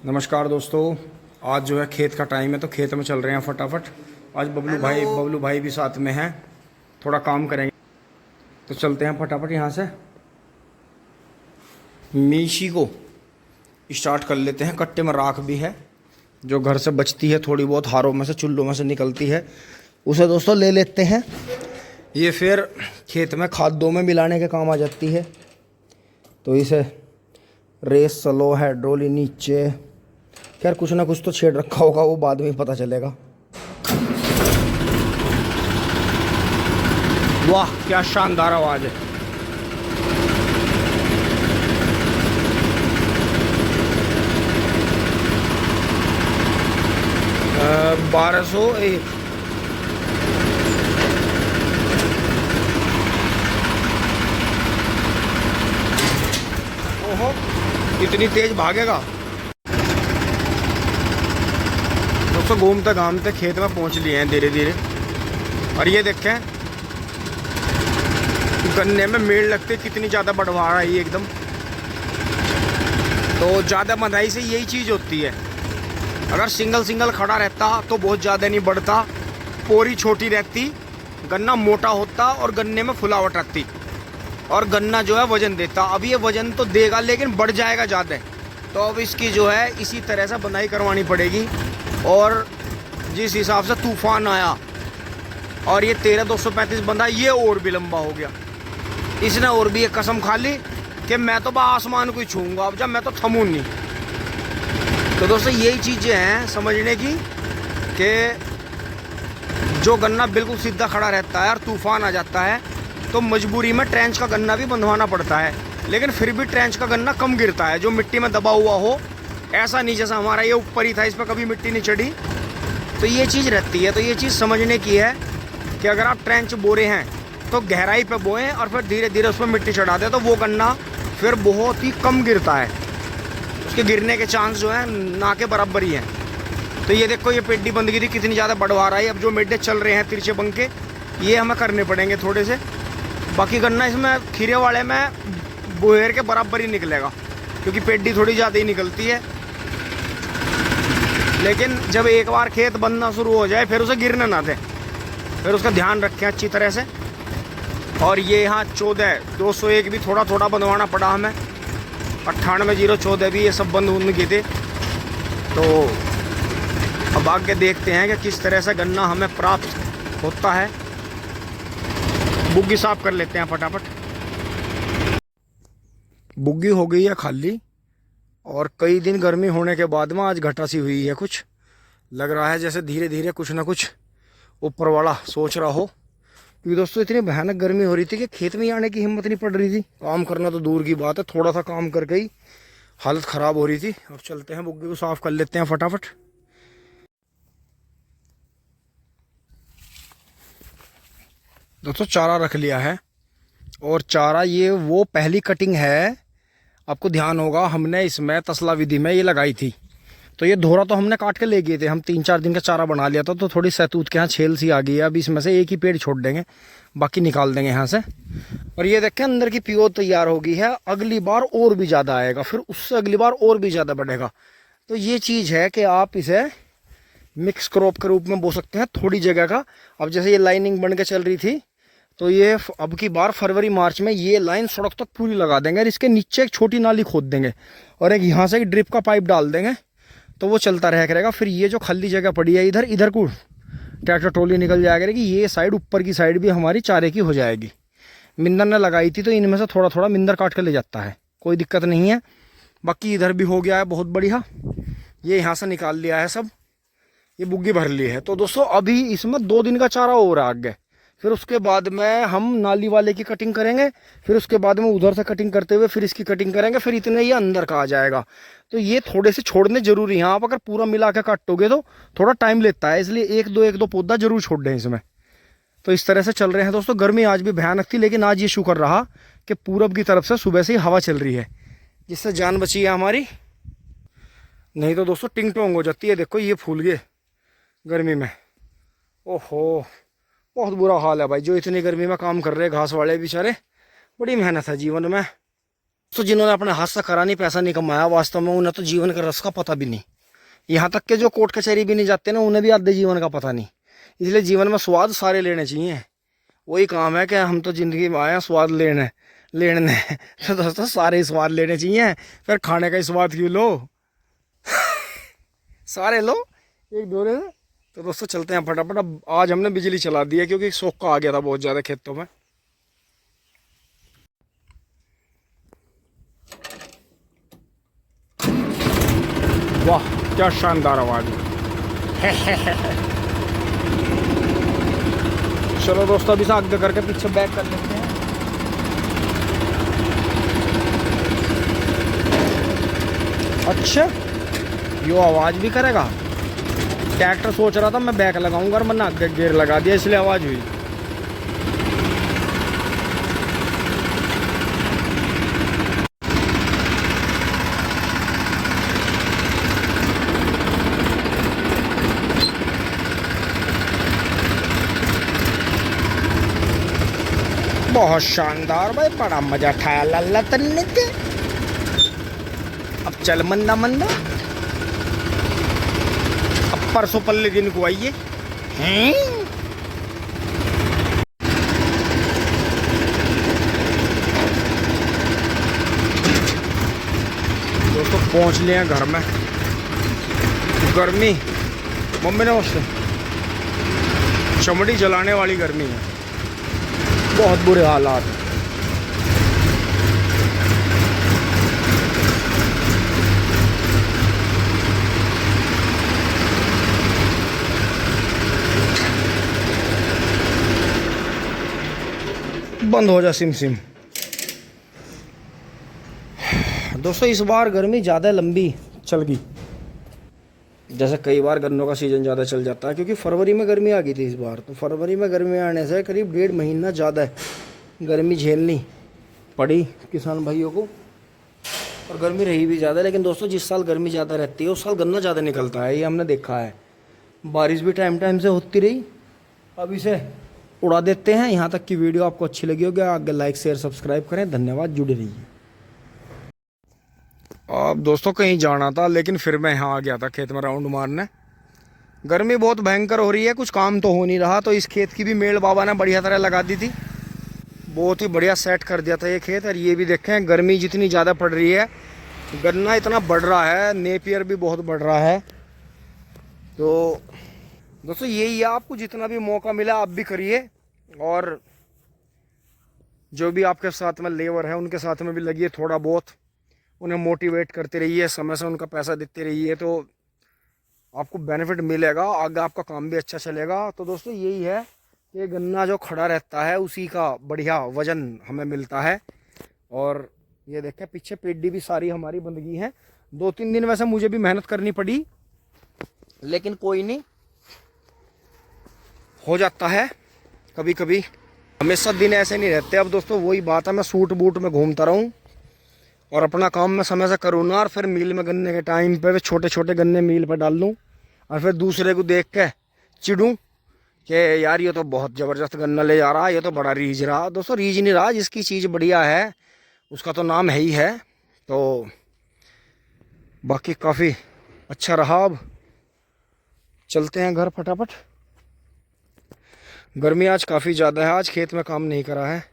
नमस्कार दोस्तों। आज जो है खेत का टाइम है तो खेत में चल रहे हैं फटाफट। आज बबलू भाई भी साथ में हैं, थोड़ा काम करेंगे तो चलते हैं फटाफट यहाँ से। मीशी को स्टार्ट कर लेते हैं। कट्टे में राख भी है जो घर से बचती है, थोड़ी बहुत हारों में से चुल्लों में से निकलती है, उसे दोस्तों ले लेते हैं। ये फिर खेत में खादों में मिलाने के काम आ जाती है। तो इसे रेस स्लो हाइड्रोली नीचे, खैर कुछ ना कुछ तो छेड़ रखा होगा, वो बाद में पता चलेगा। वाह क्या शानदार आवाज है। बारह सौ एक। ओहो इतनी तेज भागेगा। दोस्तों घूमते घामते खेत में पहुंच लिए हैं धीरे धीरे। और ये देखें गन्ने में मेड़ लगते कितनी ज़्यादा बढ़वा रहा है ये एकदम। तो ज़्यादा बंधाई से यही चीज़ होती है। अगर सिंगल सिंगल खड़ा रहता तो बहुत ज़्यादा नहीं बढ़ता, पोरी छोटी रहती, गन्ना मोटा होता और गन्ने में फुलावट रहती और गन्ना जो है वजन देता। अब ये वजन तो देगा लेकिन बढ़ जाएगा ज़्यादा। तो अब इसकी जो है इसी तरह से बंधाई करवानी पड़ेगी। और जिस हिसाब से तूफान आया और ये 13,235 बंधा, ये और भी लंबा हो गया। इसने और भी एक कसम खा ली कि मैं तो आसमान को ही छूऊंगा अब, जब मैं तो थमूं नहीं। तो दोस्तों यही चीज़ें हैं समझने की कि जो गन्ना बिल्कुल सीधा खड़ा रहता है और तूफान आ जाता है तो मजबूरी में ट्रेंच का गन्ना भी बंधवाना पड़ता है। लेकिन फिर भी ट्रेंच का गन्ना कम गिरता है, जो मिट्टी में दबा हुआ हो। ऐसा नहीं जैसा हमारा ये ऊपर ही था, इस पर कभी मिट्टी नहीं चढ़ी। तो ये चीज़ रहती है। तो ये चीज़ समझने की है कि अगर आप ट्रेंच बो रहे हैं तो गहराई पे बोएं और फिर धीरे धीरे उस पर मिट्टी चढ़ा दें, तो वो गन्ना फिर बहुत ही कम गिरता है। उसके गिरने के चांस जो है ना के बराबर ही हैं। तो ये देखो ये पेड्डी बंदगी थी कितनी ज़्यादा बढ़वा रहा है। अब जो मेढे चल रहे हैं तिरछे बंग के, ये हमें करने पड़ेंगे थोड़े से। बाकी गन्ना इसमें खीरे वाले में बोहेर के बराबर ही निकलेगा क्योंकि पेड्डी थोड़ी ज़्यादा ही निकलती है। लेकिन जब एक बार खेत बनना शुरू हो जाए फिर उसे गिरने ना दे, फिर उसका ध्यान रखें अच्छी तरह से। और ये यहाँ 14,201 भी थोड़ा थोड़ा बंधवाना पड़ा हमें। 98,014 भी ये सब बंद होने की थे। तो अब आगे देखते हैं कि किस तरह से गन्ना हमें प्राप्त होता है। बुग्गी साफ कर लेते हैं फटाफट। बुग्गी हो गई है खाली और कई दिन गर्मी होने के बाद में आज घटा सी हुई है। कुछ लग रहा है जैसे धीरे धीरे कुछ ना कुछ ऊपर वाला सोच रहा हो। क्योंकि दोस्तों इतनी भयानक गर्मी हो रही थी कि खेत में आने की हिम्मत नहीं पड़ रही थी। काम करना तो दूर की बात है, थोड़ा सा काम करके ही हालत ख़राब हो रही थी। अब चलते हैं बुग्गी को साफ़ कर लेते हैं फटाफट। दोस्तों चारा रख लिया है और चारा ये वो पहली कटिंग है। आपको ध्यान होगा हमने इसमें तसला विधि में ये लगाई थी। तो ये धोरा तो हमने काट के ले गए थे, हम 3-4 दिन का चारा बना लिया था। तो थोड़ी सहतूत के यहाँ छेल सी आ गई है। अब इसमें से एक ही पेड़ छोड़ देंगे, बाकी निकाल देंगे यहाँ से। और ये देखें अंदर की प्योर तैयार हो गई है। अगली बार और भी ज़्यादा आएगा, फिर उससे अगली बार और भी ज़्यादा बढ़ेगा। तो ये चीज़ है कि आप इसे मिक्स क्रॉप के रूप में बो सकते हैं थोड़ी जगह का। अब जैसे ये लाइनिंग बन के चल रही थी तो ये अब की बार फरवरी मार्च में ये लाइन सड़क तक पूरी लगा देंगे और इसके नीचे एक छोटी नाली खोद देंगे और एक यहाँ से एक ड्रिप का पाइप डाल देंगे। तो वो चलता रह करेगा। फिर ये जो खाली जगह पड़ी है इधर इधर को ट्रैक्टर ट्रॉली निकल जाया करेगी। ये साइड ऊपर की साइड भी हमारी चारे की हो जाएगी। मिंदर ने लगाई थी तो इनमें से थोड़ा थोड़ा मिंदर काट के ले जाता है, कोई दिक्कत नहीं है। बाकी इधर भी हो गया है बहुत बढ़िया। ये यहाँ से निकाल लिया है सब, ये बुग्गी भर ली है। तो दोस्तों अभी इसमें 2 दिन का चारा हो रहा है आगे। फिर उसके बाद में हम नाली वाले की कटिंग करेंगे, फिर उसके बाद में उधर से कटिंग करते हुए फिर इसकी कटिंग करेंगे, फिर इतने ये अंदर का आ जाएगा। तो ये थोड़े से छोड़ने जरूरी हैं। आप अगर पूरा मिला के काटोगे तो थोड़ा टाइम लेता है, इसलिए एक दो पौधा जरूर छोड़ दें इसमें। तो इस तरह से चल रहे हैं दोस्तों। गर्मी आज भी भयानक थी लेकिन आज ये शुक्र रहा कि पूरब की तरफ से सुबह से ही हवा चल रही है, जिससे जान बची है हमारी। नहीं तो दोस्तों टिंग टोंग हो जाती है। देखो ये फूल गए गर्मी में। ओहो बहुत बुरा हाल है भाई। जो इतनी गर्मी में काम कर रहे हैं घास वाले बेचारे, बड़ी मेहनत है जीवन में। तो जिन्होंने अपने हाथ से करा नहीं, पैसा नहीं कमाया, वास्तव में उन्हें तो जीवन का रस का पता भी नहीं। यहाँ तक के जो कोर्ट कचहरी भी नहीं जाते ना, उन्हें भी आधे जीवन का पता नहीं। इसलिए जीवन में स्वाद सारे लेने चाहिए। वही काम है कि हम तो ज़िंदगी में आए हैं स्वाद लेने लेने तो दोस्तों सारे स्वाद लेने चाहिए। फिर खाने का स्वाद क्यों लो सारे लो एक दौरे से। तो दोस्तों चलते हैं फटाफट। अब आज हमने बिजली चला दी है क्योंकि सोखा आ गया था बहुत ज़्यादा खेतों में। वाह क्या शानदार आवाज़ है चलो दोस्तों अभी से आगे करके पीछे बैक कर लेते हैं। अच्छा यो आवाज़ भी करेगा। ट्रैक्टर सोच रहा था मैं बैक लगाऊंगा और मैंने आगे गेयर लगा दिया इसलिए आवाज़ हुई। बहुत शानदार भाई, बड़ा मजा उठाया लल्ला तन्ने के। अब चल मंदा मंदा, अब परसों पल्ले दिन को आइए हैं। दोस्तों पहुंच लिए हैं घर में। गर्मी मम्मी ने उससे चमड़ी जलाने वाली गर्मी है, बहुत बुरे हालात। बंद हो जा सिम सिम। दोस्तों इस बार गर्मी ज़्यादा लंबी चल गई। जैसे कई बार गन्नों का सीज़न ज़्यादा चल जाता है, क्योंकि फरवरी में गर्मी आ गई थी इस बार। तो फरवरी में गर्मी आने से करीब 1.5 महीना ज़्यादा गर्मी झेलनी पड़ी किसान भाइयों को। और गर्मी रही भी ज़्यादा। लेकिन दोस्तों जिस साल गर्मी ज़्यादा रहती है उस साल गन्ना ज़्यादा निकलता है, ये हमने देखा है। बारिश भी टाइम टाइम से होती रही। अब इसे उड़ा देते हैं। यहाँ तक की वीडियो आपको अच्छी लगी होगी, आगे लाइक शेयर सब्सक्राइब करें। धन्यवाद, जुड़े रहिए। अब दोस्तों कहीं जाना था लेकिन फिर मैं यहाँ आ गया था खेत में राउंड मारने। गर्मी बहुत भयंकर हो रही है, कुछ काम तो हो नहीं रहा। तो इस खेत की भी मेल बाबा ने बढ़िया तरह लगा दी थी, बहुत ही बढ़िया सेट कर दिया था ये खेत। और ये भी देखें गर्मी जितनी ज़्यादा पड़ रही है, गन्ना इतना बढ़ रहा है, नेपियर भी बहुत बढ़ रहा है। तो दोस्तों यही है, आपको जितना भी मौका मिला आप भी करिए। और जो भी आपके साथ में लेबर है उनके साथ में भी लगिए, थोड़ा बहुत उन्हें मोटिवेट करते रहिए, समय से उनका पैसा देते रहिए, तो आपको बेनिफिट मिलेगा, आगे आपका काम भी अच्छा चलेगा। तो दोस्तों यही है कि गन्ना जो खड़ा रहता है उसी का बढ़िया वजन हमें मिलता है। और ये देखें पीछे पेडी भी सारी हमारी बंदगी है। 2-3 दिन वैसे मुझे भी मेहनत करनी पड़ी, लेकिन कोई नहीं, हो जाता है कभी कभी। हमेशा दिन ऐसे नहीं रहते। अब दोस्तों वही बात है, मैं सूट बूट में घूमता रहूं और अपना काम मैं समय से करूँ ना, और फिर मिल में गन्ने के टाइम पे छोटे छोटे गन्ने मिल पर डाल लूँ और फिर दूसरे को देख के चिढ़ूँ कि यार ये तो बहुत ज़बरदस्त गन्ना ले जा रहा है, ये तो बड़ा रीझ रहा। दोस्तों रीझ नहीं रहा, जिसकी चीज़ बढ़िया है उसका तो नाम है ही है। तो बाकी काफ़ी अच्छा रहा। अब चलते हैं घर फटाफट। गर्मी आज काफ़ी ज़्यादा है, आज खेत में काम नहीं करा है।